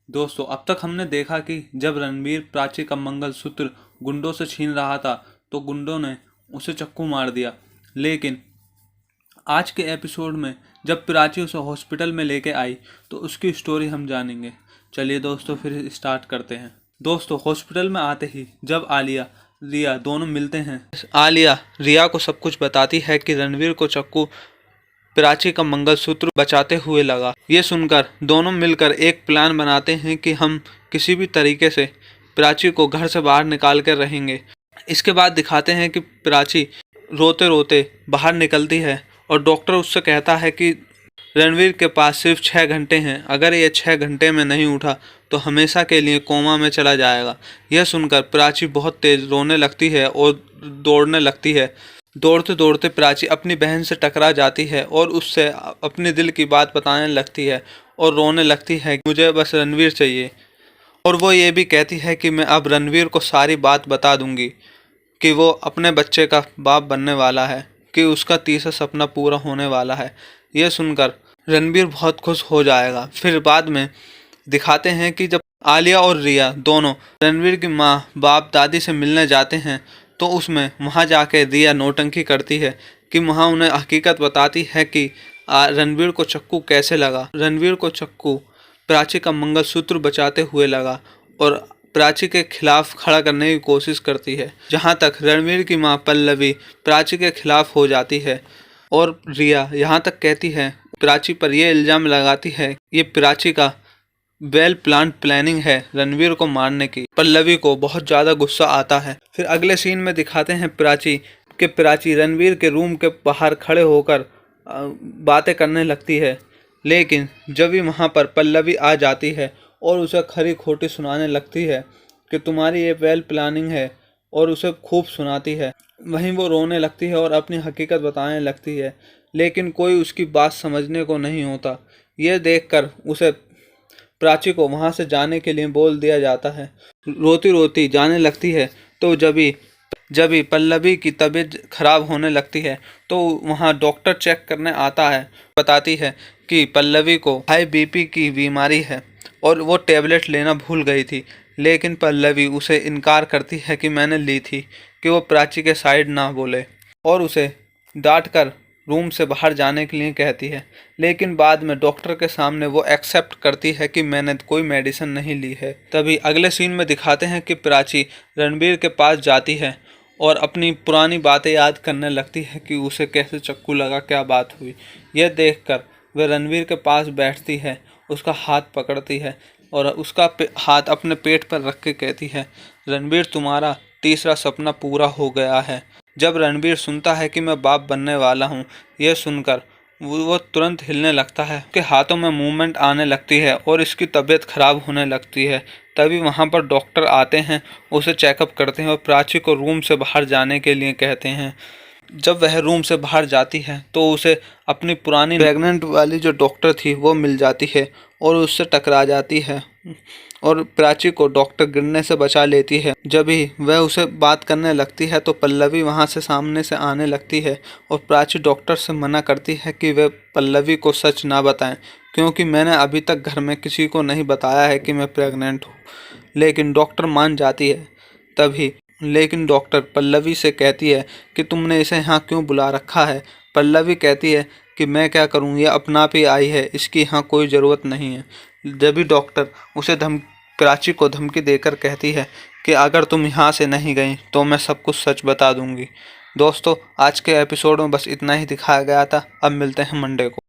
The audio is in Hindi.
दोस्तों, अब तक हमने देखा कि जब रणवीर प्राची का मंगलसूत्र गुंडों से छीन रहा था तो गुंडों ने उसे चाकू मार दिया। लेकिन आज के एपिसोड में जब प्राची उसे हॉस्पिटल में लेके आई तो उसकी स्टोरी हम जानेंगे। चलिए दोस्तों, फिर स्टार्ट करते हैं। दोस्तों, हॉस्पिटल में आते ही जब आलिया रिया दोनों मिलते हैं, आलिया रिया को सब कुछ बताती है कि रणवीर को चाकू प्राची का मंगलसूत्र बचाते हुए लगा। ये सुनकर दोनों मिलकर एक प्लान बनाते हैं कि हम किसी भी तरीके से प्राची को घर से बाहर निकाल कर रहेंगे। इसके बाद दिखाते हैं कि प्राची रोते रोते बाहर निकलती है और डॉक्टर उससे कहता है कि रणवीर के पास सिर्फ 6 घंटे हैं, अगर ये 6 घंटे में नहीं उठा तो हमेशा के लिए कोमा में चला जाएगा। यह सुनकर प्राची बहुत तेज रोने लगती है और दौड़ने लगती है। दौड़ते दौड़ते प्राची अपनी बहन से टकरा जाती है और उससे अपने दिल की बात बताने लगती है और रोने लगती है कि मुझे बस रणवीर चाहिए। और वो ये भी कहती है कि मैं अब रणवीर को सारी बात बता दूंगी कि वो अपने बच्चे का बाप बनने वाला है, कि उसका तीसरा सपना पूरा होने वाला है। यह सुनकर रणवीर बहुत खुश हो जाएगा। फिर बाद में दिखाते हैं कि जब आलिया और रिया दोनों रणवीर की माँ बाप दादी से मिलने जाते हैं तो उसमें वहाँ जाके रिया नौटंकी करती है कि वहाँ उन्हें हकीकत बताती है कि रणवीर को चाकू कैसे लगा। रणवीर को चाकू प्राची का मंगलसूत्र बचाते हुए लगा और प्राची के खिलाफ खड़ा करने की कोशिश करती है, जहाँ तक रणवीर की माँ पल्लवी प्राची के खिलाफ हो जाती है। और रिया यहाँ तक कहती है, प्राची पर यह इल्ज़ाम लगाती है ये प्राची का वेल प्लान प्लानिंग है रणवीर को मारने की। पल्लवी को बहुत ज़्यादा गुस्सा आता है। फिर अगले सीन में दिखाते हैं प्राची रणवीर के रूम के बाहर खड़े होकर बातें करने लगती है। लेकिन जब भी वहाँ पर पल्लवी आ जाती है और उसे खरी खोटी सुनाने लगती है कि तुम्हारी ये वेल प्लानिंग है और उसे खूब सुनाती है, वहीं वो रोने लगती है और अपनी हकीकत बताने लगती है। लेकिन कोई उसकी बात समझने को नहीं होता। यह देखकर उसे प्राची को वहाँ से जाने के लिए बोल दिया जाता है। रोती रोती जाने लगती है। तो जब भी पल्लवी की तबीयत खराब होने लगती है तो वहाँ डॉक्टर चेक करने आता है। बताती है कि पल्लवी को हाई बीपी की बीमारी है और वो टेबलेट लेना भूल गई थी। लेकिन पल्लवी उसे इनकार करती है कि मैंने ली थी, कि वो प्राची के साइड ना बोले, और उसे डांट कर रूम से बाहर जाने के लिए कहती है। लेकिन बाद में डॉक्टर के सामने वो एक्सेप्ट करती है कि मैंने कोई मेडिसिन नहीं ली है। तभी अगले सीन में दिखाते हैं कि प्राची रणवीर के पास जाती है और अपनी पुरानी बातें याद करने लगती है कि उसे कैसे चाकू लगा, क्या बात हुई। यह देखकर वह रणवीर के पास बैठती है, उसका हाथ पकड़ती है और उसका हाथ अपने पेट पर रख के कहती है, रणवीर तुम्हारा तीसरा सपना पूरा हो गया है। जब रणवीर सुनता है कि मैं बाप बनने वाला हूँ, यह सुनकर वो तुरंत हिलने लगता है, उसके हाथों में मूवमेंट आने लगती है और इसकी तबीयत खराब होने लगती है। तभी वहाँ पर डॉक्टर आते हैं, उसे चेकअप करते हैं और प्राची को रूम से बाहर जाने के लिए कहते हैं। जब वह रूम से बाहर जाती है तो उसे अपनी पुरानी प्रेग्नेंट वाली जो डॉक्टर थी वो मिल जाती है और उससे टकरा जाती है और प्राची को डॉक्टर गिरने से बचा लेती है। जब ही वह उसे बात करने लगती है तो पल्लवी वहां से सामने से आने लगती है और प्राची डॉक्टर से मना करती है कि वह पल्लवी को सच ना बताएं, क्योंकि मैंने अभी तक घर में किसी को नहीं बताया है कि मैं प्रेग्नेंट हूँ। लेकिन डॉक्टर मान जाती है। लेकिन डॉक्टर पल्लवी से कहती है कि तुमने इसे यहाँ क्यों बुला रखा है। पल्लवी कहती है कि मैं क्या करूँ, ये अपना आप ही आई है, इसकी यहाँ कोई ज़रूरत नहीं है। जब भी डॉक्टर उसे प्राची को धमकी देकर कहती है कि अगर तुम यहाँ से नहीं गई तो मैं सब कुछ सच बता दूंगी। दोस्तों, आज के एपिसोड में बस इतना ही दिखाया गया था। अब मिलते हैं मंडे को।